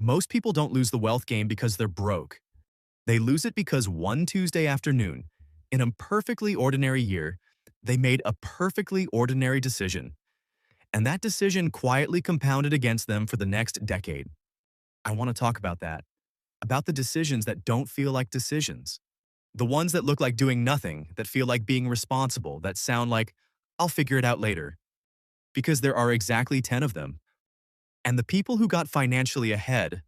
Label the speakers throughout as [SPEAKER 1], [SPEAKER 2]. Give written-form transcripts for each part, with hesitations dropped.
[SPEAKER 1] Most people don't lose the wealth game because they're broke. They lose it because one Tuesday afternoon, in a perfectly ordinary year, they made a perfectly ordinary decision. And that decision quietly compounded against them for the next decade. I want to talk about the decisions that don't feel like decisions. The ones that look like doing nothing, that feel like being responsible, that sound like, I'll figure it out later. Because there are exactly 10 of them. And the people who got financially ahead,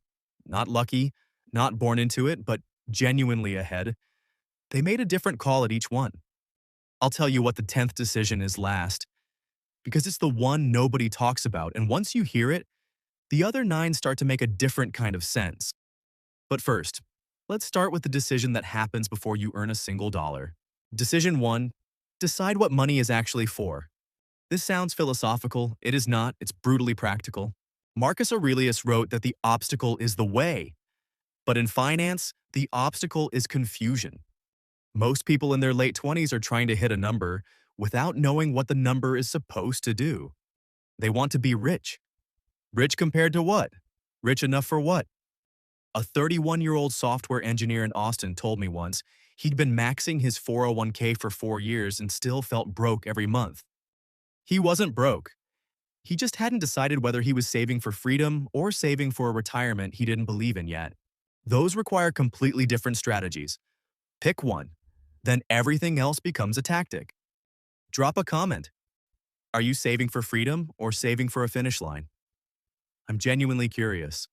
[SPEAKER 1] not lucky, not born into it, but genuinely ahead, they made a different call at each one. I'll tell you what the 10th decision is last, because it's the one nobody talks about, and once you hear it, the other 9 start to make a different kind of sense. But first, let's start with the decision that happens before you earn a single dollar. Decision 1, decide what money is actually for. This sounds philosophical. It is not. It's brutally practical. Marcus Aurelius wrote that the obstacle is the way. But in finance, the obstacle is confusion. Most people in their late 20s are trying to hit a number without knowing what the number is supposed to do. They want to be rich. Rich compared to what? Rich enough for what? A 31-year-old software engineer in Austin told me once he'd been maxing his 401k for 4 years and still felt broke every month. He wasn't broke. He just hadn't decided whether he was saving for freedom or saving for a retirement he didn't believe in yet. Those require completely different strategies. Pick one, then everything else becomes a tactic. Drop a comment. Are you saving for freedom or saving for a finish line? I'm genuinely curious.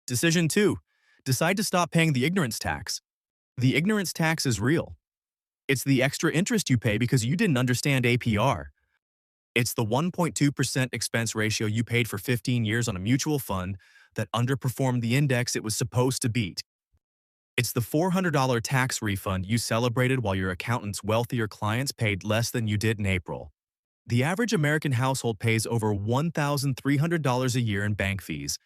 [SPEAKER 1] Decision 2, decide to stop paying the ignorance tax. The ignorance tax is real. It's the extra interest you pay because you didn't understand APR. It's the 1.2% expense ratio you paid for 15 years on a mutual fund that underperformed the index it was supposed to beat. It's the $400 tax refund you celebrated while your accountant's wealthier clients paid less than you did in April. The average American household pays over $1,300 a year in bank fees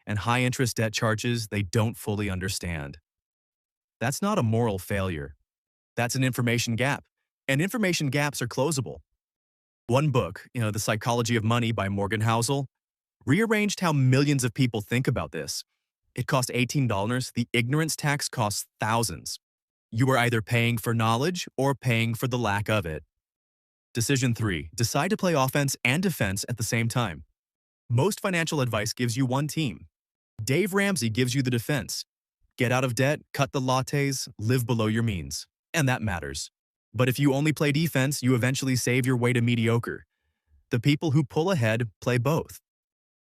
[SPEAKER 1] and high-interest debt charges they don't fully understand. That's not a moral failure. That's an information gap, and information gaps are closable. One book, The Psychology of Money by Morgan Housel, rearranged how millions of people think about this. It cost $18. The ignorance tax costs thousands. You are either paying for knowledge or paying for the lack of it. Decision 3, decide to play offense and defense at the same time. Most financial advice gives you one team. Dave Ramsey gives you the defense. Get out of debt, cut the lattes, live below your means. And that matters. But if you only play defense, you eventually save your way to mediocre. The people who pull ahead play both.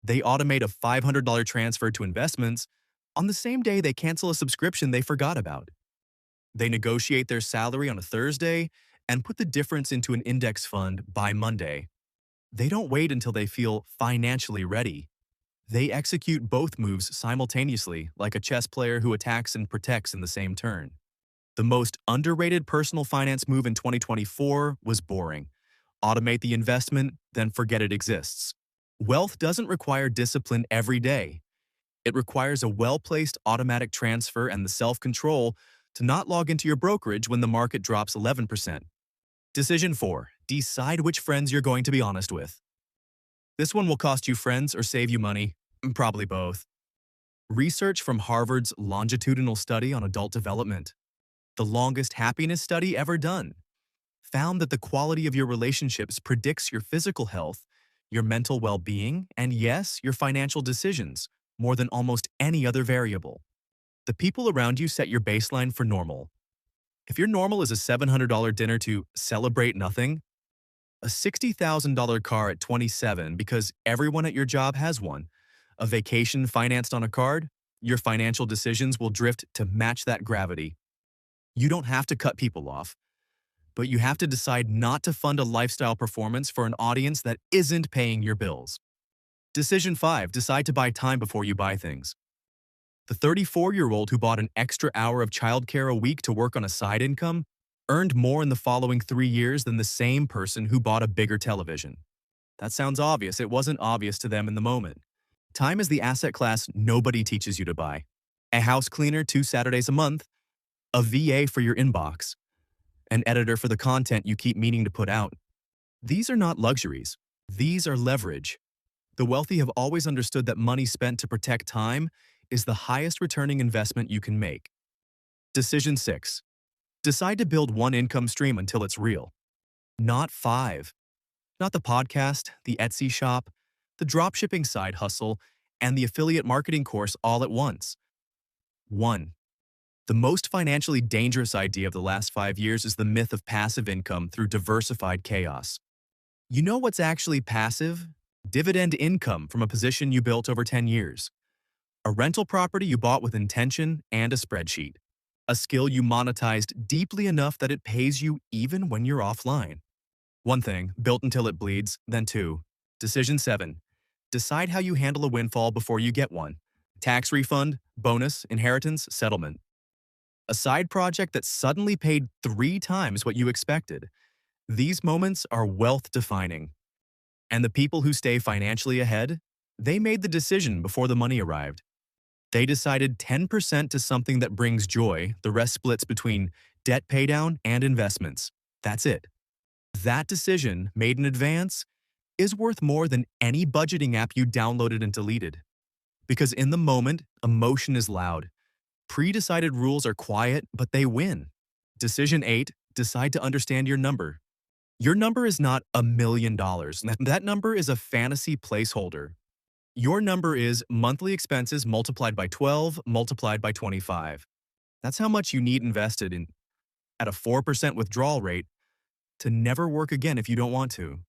[SPEAKER 1] They automate a $500 transfer to investments on the same day they cancel a subscription they forgot about. They negotiate their salary on a Thursday and put the difference into an index fund by Monday. They don't wait until they feel financially ready. They execute both moves simultaneously, like a chess player who attacks and protects in the same turn. The most underrated personal finance move in 2024 was boring. Automate the investment, then forget it exists. Wealth doesn't require discipline every day. It requires a well-placed automatic transfer and the self-control to not log into your brokerage when the market drops 11%. Decision 4, decide which friends you're going to be honest with. This one will cost you friends or save you money, probably both. Research from Harvard's longitudinal study on adult development, the longest happiness study ever done, found that the quality of your relationships predicts your physical health, your mental well-being, and yes, your financial decisions, more than almost any other variable. The people around you set your baseline for normal. If your normal is a $700 dinner to celebrate nothing, a $60,000 car at 27 because everyone at your job has one, a vacation financed on a card, your financial decisions will drift to match that gravity. You don't have to cut people off, but you have to decide not to fund a lifestyle performance for an audience that isn't paying your bills. Decision 5, decide to buy time before you buy things. The 34-year-old who bought an extra hour of childcare a week to work on a side income earned more in the following 3 years than the same person who bought a bigger television. That sounds obvious. It wasn't obvious to them in the moment. Time is the asset class nobody teaches you to buy. A house cleaner 2 Saturdays a month, a VA for your inbox, an editor for the content you keep meaning to put out. These are not luxuries. These are leverage. The wealthy have always understood that money spent to protect time is the highest returning investment you can make. Decision 6. Decide to build one income stream until it's real. Not 5. Not the podcast, the Etsy shop, the dropshipping side hustle, and the affiliate marketing course all at once. 1. The most financially dangerous idea of the last 5 years is the myth of passive income through diversified chaos. You know what's actually passive? Dividend income from a position you built over 10 years. A rental property you bought with intention and a spreadsheet. A skill you monetized deeply enough that it pays you even when you're offline. One thing, built until it bleeds, then 2. Decision 7. Decide how you handle a windfall before you get one. Tax refund, bonus, inheritance, settlement. A side project that suddenly paid 3 times what you expected. These moments are wealth defining. And the people who stay financially ahead, they made the decision before the money arrived. They decided 10% to something that brings joy, the rest splits between debt paydown and investments. That's it. That decision, made in advance, is worth more than any budgeting app you downloaded and deleted. Because in the moment, emotion is loud. Pre-decided rules are quiet, but they win. Decision 8, decide to understand your number. Your number is not $1 million. That number is a fantasy placeholder. Your number is monthly expenses multiplied by 12 multiplied by 25. That's how much you need invested in at a 4% withdrawal rate to never work again if you don't want to.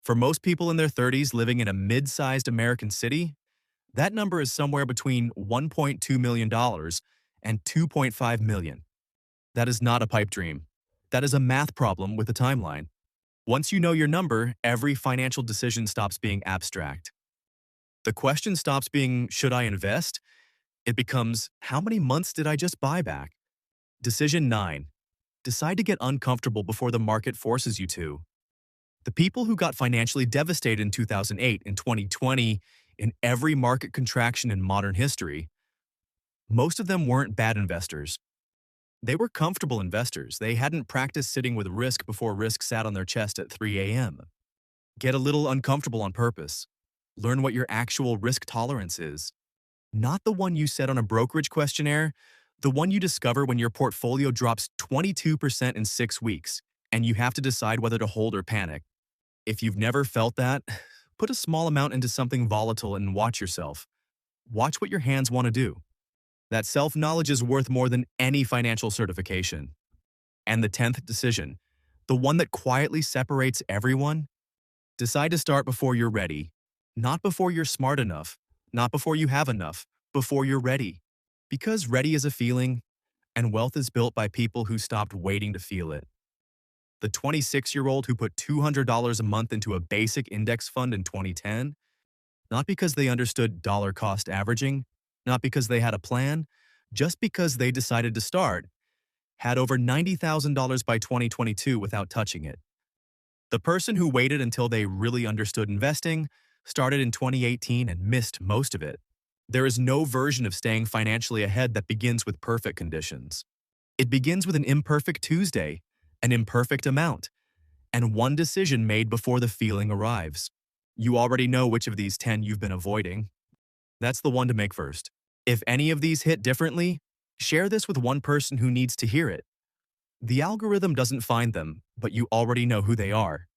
[SPEAKER 1] For most people in their 30s living in a mid-sized American city, that number is somewhere between $1.2 million and $2.5 million. That is not a pipe dream. That is a math problem with a timeline. Once you know your number, every financial decision stops being abstract. The question stops being, should I invest? It becomes, how many months did I just buy back? Decision 9. Decide to get uncomfortable before the market forces you to. The people who got financially devastated in 2008 and 2020, in every market contraction in modern history, most of them weren't bad investors. They were comfortable investors. They hadn't practiced sitting with risk before risk sat on their chest at 3 a.m. Get a little uncomfortable on purpose. Learn what your actual risk tolerance is. Not the one you set on a brokerage questionnaire, the one you discover when your portfolio drops 22% in 6 weeks, and you have to decide whether to hold or panic. If you've never felt that, put a small amount into something volatile and watch yourself. Watch what your hands want to do. That self-knowledge is worth more than any financial certification. And the 10th decision, the one that quietly separates everyone, decide to start before you're ready. Not before you're smart enough, not before you have enough, before you're ready. Because ready is a feeling, and wealth is built by people who stopped waiting to feel it. The 26-year-old who put $200 a month into a basic index fund in 2010, not because they understood dollar cost averaging, not because they had a plan, just because they decided to start, had over $90,000 by 2022 without touching it. The person who waited until they really understood investing started in 2018 and missed most of it. There is no version of staying financially ahead that begins with perfect conditions. It begins with an imperfect Tuesday, an imperfect amount, and one decision made before the feeling arrives. You already know which of these 10 you've been avoiding. That's the one to make first. If any of these hit differently, share this with one person who needs to hear it. The algorithm doesn't find them, but you already know who they are.